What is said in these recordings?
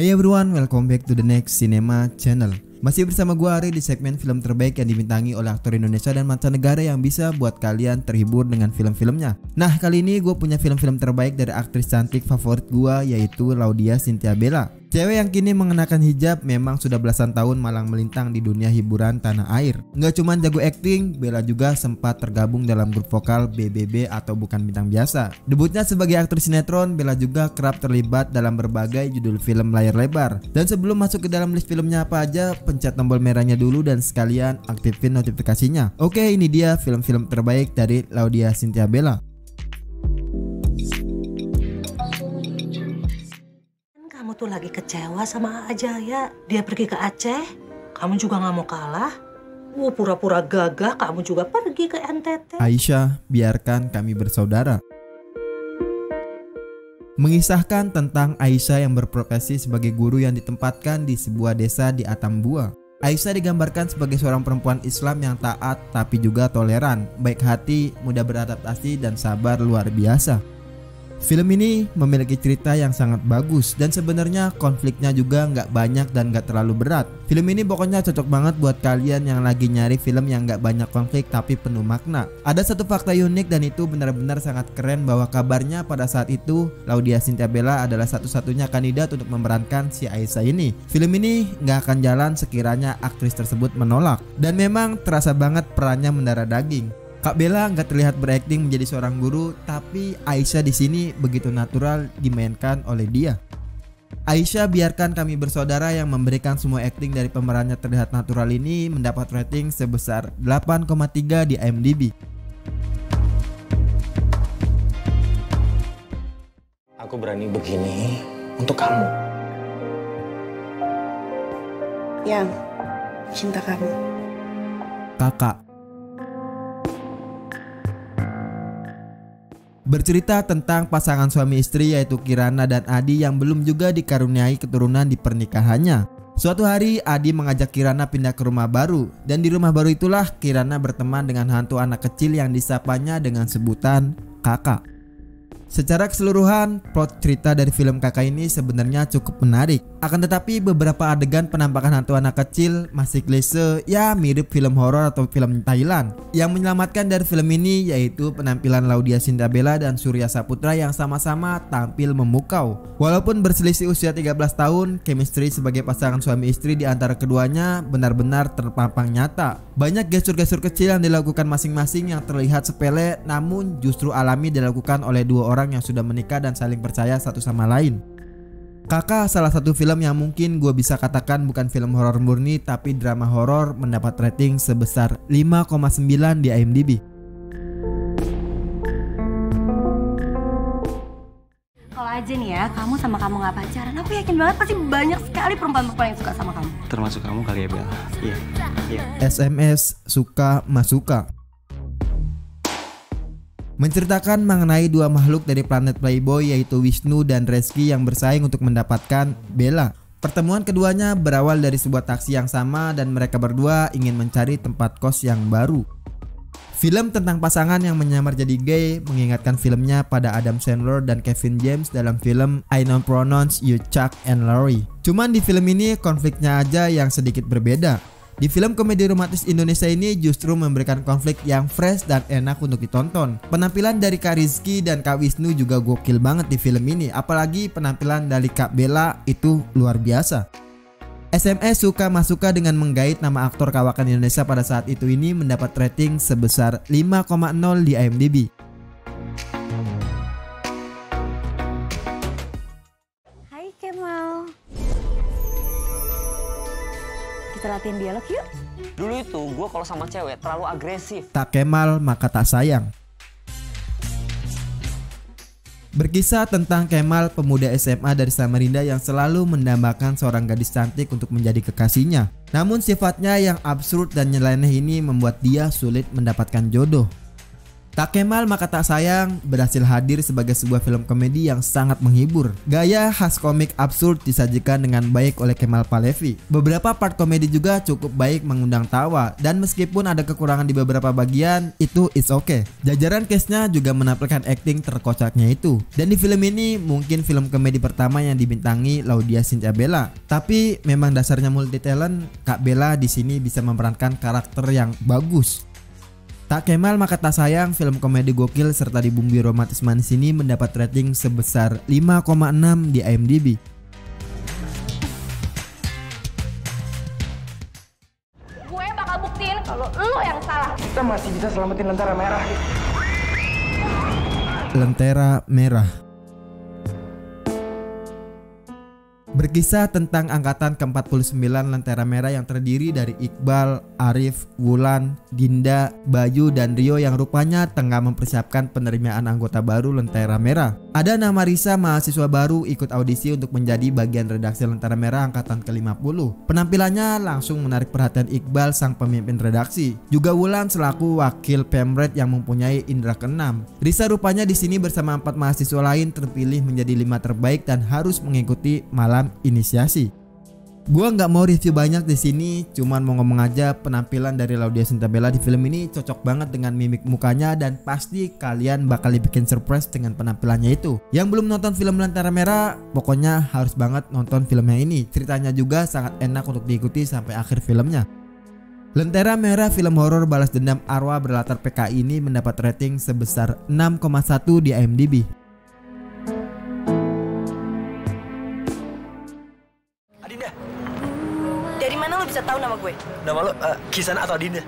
Hey everyone, welcome back to the next cinema channel. Masih bersama gue Ari di segmen film terbaik yang dibintangi oleh aktor Indonesia dan mancanegara yang bisa buat kalian terhibur dengan film-filmnya. Nah, kali ini gue punya film-film terbaik dari aktris cantik favorit gue, yaitu Laudya Chintya Bella. Cewek yang kini mengenakan hijab memang sudah belasan tahun malang melintang di dunia hiburan tanah air. Nggak cuma jago acting, Bella juga sempat tergabung dalam grup vokal BBB atau Bukan Bintang Biasa. Debutnya sebagai aktris sinetron, Bella juga kerap terlibat dalam berbagai judul film layar lebar. Dan sebelum masuk ke dalam list filmnya apa aja, pencet tombol merahnya dulu dan sekalian aktifin notifikasinya. Oke, ini dia film-film terbaik dari Laudya Chintya Bella. Kamu tuh lagi kecewa sama Ajaya. Dia pergi ke Aceh, kamu juga gak mau kalah. Pura-pura gagah, kamu juga pergi ke NTT. Aisyah, biarkan kami bersaudara. Mengisahkan tentang Aisyah yang berprofesi sebagai guru yang ditempatkan di sebuah desa di Atambua. Aisyah digambarkan sebagai seorang perempuan Islam yang taat tapi juga toleran, baik hati, mudah beradaptasi, dan sabar luar biasa. Film ini memiliki cerita yang sangat bagus dan sebenarnya konfliknya juga nggak banyak dan nggak terlalu berat. Film ini pokoknya cocok banget buat kalian yang lagi nyari film yang nggak banyak konflik tapi penuh makna. Ada satu fakta unik dan itu benar-benar sangat keren, bahwa kabarnya pada saat itu Laudya Chintya Bella adalah satu-satunya kandidat untuk memerankan si Aisyah ini. Film ini nggak akan jalan sekiranya aktris tersebut menolak, dan memang terasa banget perannya mendarah daging. Kak Bella nggak terlihat berakting menjadi seorang guru, tapi Aisyah di sini begitu natural dimainkan oleh dia. Aisyah, biarkan kami bersaudara yang memberikan semua akting dari pemerannya terlihat natural ini mendapat rating sebesar 8,3 di IMDb. Aku berani begini untuk kamu. Yang cinta kamu. Kakak. Bercerita tentang pasangan suami istri yaitu Kirana dan Adi yang belum juga dikaruniai keturunan di pernikahannya. Suatu hari Adi mengajak Kirana pindah ke rumah baru, dan di rumah baru itulah Kirana berteman dengan hantu anak kecil yang disapanya dengan sebutan kakak. Secara keseluruhan, plot cerita dari film Kakak ini sebenarnya cukup menarik. Akan tetapi beberapa adegan penampakan hantu anak kecil masih klise, ya mirip film horor atau film Thailand. Yang menyelamatkan dari film ini yaitu penampilan Laudya Chintya Bella dan Surya Saputra yang sama-sama tampil memukau. Walaupun berselisih usia 13 tahun, chemistry sebagai pasangan suami istri di antara keduanya benar-benar terpampang nyata. Banyak gestur-gestur kecil yang dilakukan masing-masing yang terlihat sepele namun justru alami dilakukan oleh dua orang yang sudah menikah dan saling percaya satu sama lain. Kakak salah satu film yang mungkin gue bisa katakan bukan film horor murni tapi drama horor, mendapat rating sebesar 5,9 di IMDb. Kalau aja nih ya, kamu sama kamu gak pacaran, aku yakin banget pasti banyak sekali perempuan-perempuan yang suka sama kamu. Termasuk kamu kali ya, Bella. Iya. SMS Suka Masuka menceritakan mengenai dua makhluk dari planet Playboy yaitu Wisnu dan Reski yang bersaing untuk mendapatkan Bella. Pertemuan keduanya berawal dari sebuah taksi yang sama dan mereka berdua ingin mencari tempat kos yang baru. Film tentang pasangan yang menyamar jadi gay mengingatkan filmnya pada Adam Sandler dan Kevin James dalam film I Know Pronounce You Chuck and Larry. Cuman di film ini konfliknya aja yang sedikit berbeda. Di film komedi romantis Indonesia ini justru memberikan konflik yang fresh dan enak untuk ditonton. Penampilan dari Kak Rizky dan Kak Wisnu juga gokil banget di film ini. Apalagi penampilan dari Kak Bella itu luar biasa. SMS Suka Masuka dengan menggait nama aktor kawakan Indonesia pada saat itu ini mendapat rating sebesar 5,0 di IMDb. Hai Kemal. Kita latihan dialog yuk. Dulu itu gue kalau sama cewek terlalu agresif. Tak Kemal maka tak sayang. Berkisah tentang Kemal, pemuda SMA dari Samarinda yang selalu mendambakan seorang gadis cantik untuk menjadi kekasihnya. Namun sifatnya yang absurd dan nyeleneh ini membuat dia sulit mendapatkan jodoh. Tak Kemal Maka Tak Sayang berhasil hadir sebagai sebuah film komedi yang sangat menghibur. Gaya khas komik absurd disajikan dengan baik oleh Kemal Palevi. Beberapa part komedi juga cukup baik mengundang tawa, dan meskipun ada kekurangan di beberapa bagian, itu it's okay. Jajaran castnya juga menampilkan akting terkocaknya itu. Dan di film ini mungkin film komedi pertama yang dibintangi Laudya Chintya Bella. Tapi memang dasarnya multi talent, Kak Bella di sini bisa memerankan karakter yang bagus. Tak Kemal Maka Tak Sayang, film komedi gokil serta dibumbui romantis manis ini mendapat rating sebesar 5,6 di IMDb. Gue bakal buktiin kalau lo yang salah. Kita masih bisa selamatin Lentera Merah. Lentera Merah berkisah tentang angkatan ke-49 Lentera Merah yang terdiri dari Iqbal, Arif, Wulan, Dinda, Bayu, dan Rio yang rupanya tengah mempersiapkan penerimaan anggota baru Lentera Merah. Ada nama Risa, mahasiswa baru ikut audisi untuk menjadi bagian redaksi Lentera Merah angkatan ke-50. Penampilannya langsung menarik perhatian Iqbal, sang pemimpin redaksi. Juga Wulan selaku wakil pemret yang mempunyai indera keenam. Risa rupanya di sini bersama 4 mahasiswa lain terpilih menjadi 5 terbaik dan harus mengikuti malam inisiasi. Gua nggak mau review banyak di sini, cuman mau ngomong aja penampilan dari Laudya Chintya Bella di film ini cocok banget dengan mimik mukanya, dan pasti kalian bakal dibikin surprise dengan penampilannya itu. Yang belum nonton film Lentera Merah, pokoknya harus banget nonton filmnya ini. Ceritanya juga sangat enak untuk diikuti sampai akhir filmnya. Lentera Merah, film horor balas dendam arwah berlatar PKI ini mendapat rating sebesar 6,1 di IMDb. Dari mana lo bisa tahu nama gue? Nama lo Kisan atau Dinda?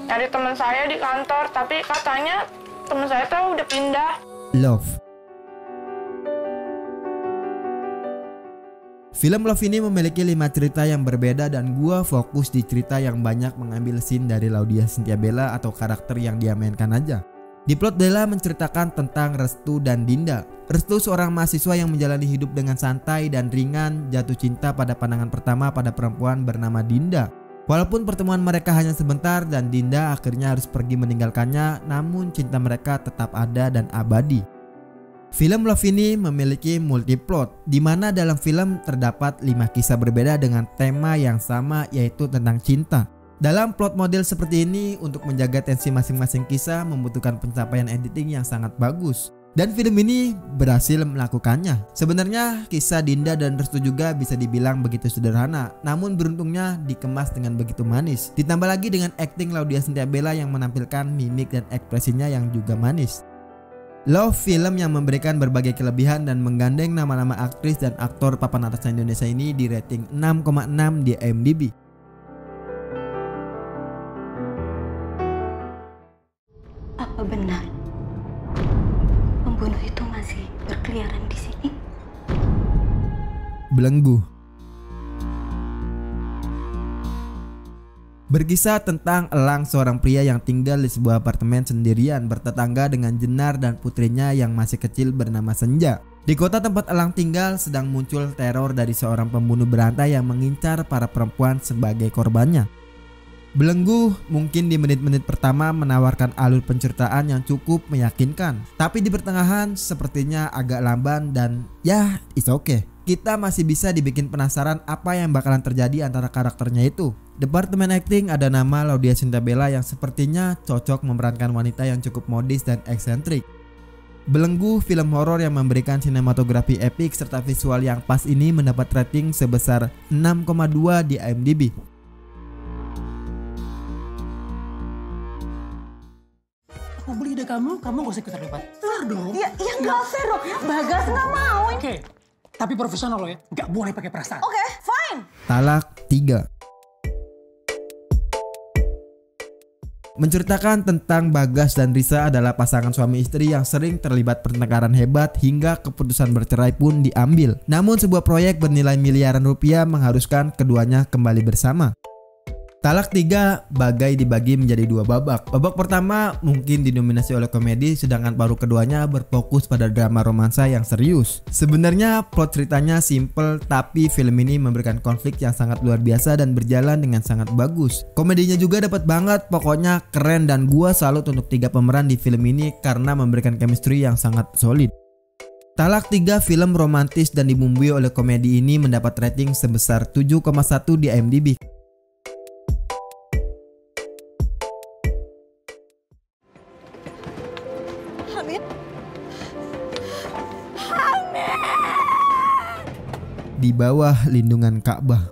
Dari teman saya di kantor, tapi katanya teman saya tuh udah pindah. Love. Film Love ini memiliki 5 cerita yang berbeda, dan gua fokus di cerita yang banyak mengambil scene dari Laudya Chintya Bella atau karakter yang dia mainkan aja. Di plot Bella menceritakan tentang Restu dan Dinda. Restu seorang mahasiswa yang menjalani hidup dengan santai dan ringan, jatuh cinta pada pandangan pertama pada perempuan bernama Dinda. Walaupun pertemuan mereka hanya sebentar dan Dinda akhirnya harus pergi meninggalkannya, namun cinta mereka tetap ada dan abadi. Film Love ini memiliki multiplot, di mana dalam film terdapat 5 kisah berbeda dengan tema yang sama, yaitu tentang cinta. Dalam plot model seperti ini, untuk menjaga tensi masing-masing kisah membutuhkan pencapaian editing yang sangat bagus. Dan film ini berhasil melakukannya. Sebenarnya kisah Dinda dan Restu juga bisa dibilang begitu sederhana, namun beruntungnya dikemas dengan begitu manis. Ditambah lagi dengan akting Laudya Chintya Bella yang menampilkan mimik dan ekspresinya yang juga manis. Love, film yang memberikan berbagai kelebihan dan menggandeng nama-nama aktris dan aktor papan atas Indonesia ini, di rating 6,6 di IMDb. Apa benar pembunuh itu masih berkeliaran di sini? Belenggu. Berkisah tentang Elang, seorang pria yang tinggal di sebuah apartemen sendirian bertetangga dengan Jenar dan putrinya yang masih kecil bernama Senja. Di kota tempat Elang tinggal sedang muncul teror dari seorang pembunuh berantai yang mengincar para perempuan sebagai korbannya. Belenggu mungkin di menit-menit pertama menawarkan alur penceritaan yang cukup meyakinkan, tapi di pertengahan sepertinya agak lamban dan ya it's okay. Kita masih bisa dibikin penasaran apa yang bakalan terjadi antara karakternya itu. Departemen acting ada nama Laudya Chintya Bella yang sepertinya cocok memerankan wanita yang cukup modis dan eksentrik. Belenggu, film horor yang memberikan sinematografi epik serta visual yang pas ini mendapat rating sebesar 6,2 di IMDb. Aku beli ide kamu gak usah ikut terlibat. Fair dong. Ya nggak fair dong. Bagas nggak mau. Oke, tapi profesional lo ya. Nggak boleh pakai perasaan. Oke, fine. Talak 3. Menceritakan tentang Bagas dan Risa adalah pasangan suami istri yang sering terlibat pertengkaran hebat hingga keputusan bercerai pun diambil. Namun sebuah proyek bernilai miliaran rupiah mengharuskan keduanya kembali bersama. Talak 3 bagai dibagi menjadi 2 babak. Babak pertama mungkin didominasi oleh komedi, sedangkan paruh keduanya berfokus pada drama romansa yang serius. Sebenarnya plot ceritanya simple, tapi film ini memberikan konflik yang sangat luar biasa dan berjalan dengan sangat bagus. Komedinya juga dapat banget, pokoknya keren dan gua salut untuk 3 pemeran di film ini karena memberikan chemistry yang sangat solid. Talak 3 film romantis dan dibumbui oleh komedi ini mendapat rating sebesar 7,1 di IMDb. Di bawah lindungan Ka'bah.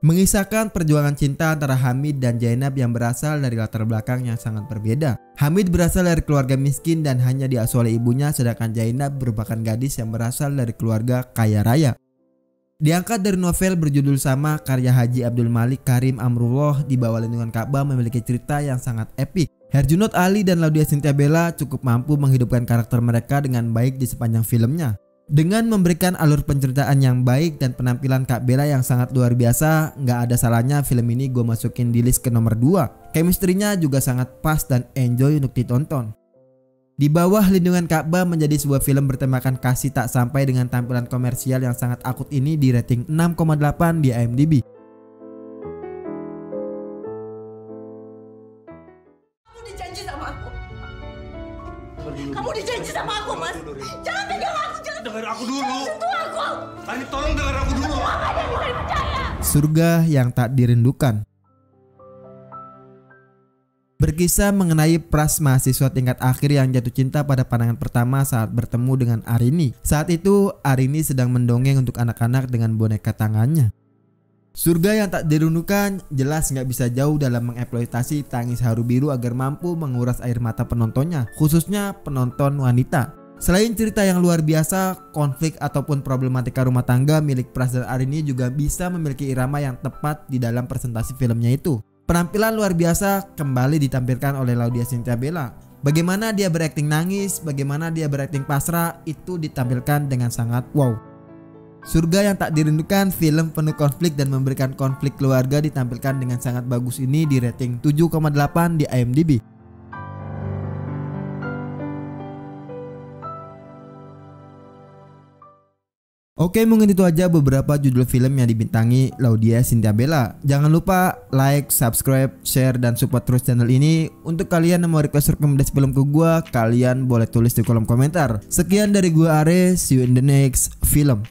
Mengisahkan perjuangan cinta antara Hamid dan Zainab yang berasal dari latar belakang yang sangat berbeda. Hamid berasal dari keluarga miskin dan hanya diasuh oleh ibunya, sedangkan Zainab merupakan gadis yang berasal dari keluarga kaya raya. Diangkat dari novel berjudul sama karya Haji Abdul Malik Karim Amrullah, Di Bawah Lindungan Ka'bah memiliki cerita yang sangat epik. Herjunot Ali dan Laudya Chintya Bella cukup mampu menghidupkan karakter mereka dengan baik di sepanjang filmnya. Dengan memberikan alur penceritaan yang baik dan penampilan Kak Bella yang sangat luar biasa, nggak ada salahnya film ini gue masukin di list ke nomor 2. Chemistry-nya juga sangat pas dan enjoy untuk ditonton. Di Bawah Lindungan Ka'bah menjadi sebuah film bertemakan kasih tak sampai dengan tampilan komersial yang sangat akut ini di rating 6,8 di IMDb. Kamu dijanji sama aku. Kamu dijanji sama aku, Mas. Jangan pegang aku, jangan. Dengar aku dulu. Jangan sentuh aku. Tani tolong dengar aku dulu. Apa yang bisa dipercaya? Surga yang tak dirindukan. Berkisah mengenai pras mahasiswa tingkat akhir yang jatuh cinta pada pandangan pertama saat bertemu dengan Arini. Saat itu Arini sedang mendongeng untuk anak-anak dengan boneka tangannya. Surga yang tak dirindukan jelas nggak bisa jauh dalam mengeksploitasi tangis haru biru agar mampu menguras air mata penontonnya, khususnya penonton wanita. Selain cerita yang luar biasa, konflik ataupun problematika rumah tangga milik Pras dan Arini juga bisa memiliki irama yang tepat di dalam presentasi filmnya itu. Penampilan luar biasa kembali ditampilkan oleh Laudya Chintya Bella. Bagaimana dia berakting nangis, bagaimana dia berakting pasrah, itu ditampilkan dengan sangat wow. Surga yang tak dirindukan, film penuh konflik dan memberikan konflik keluarga, ditampilkan dengan sangat bagus ini di rating 7,8 di IMDb. Oke, mungkin itu aja beberapa judul film yang dibintangi Laudya Chintya Bella. Jangan lupa like, subscribe, share, dan support terus channel ini. Untuk kalian yang mau request rekomendasi film ke gua, kalian boleh tulis di kolom komentar. Sekian dari gua Ares, see you in the next film.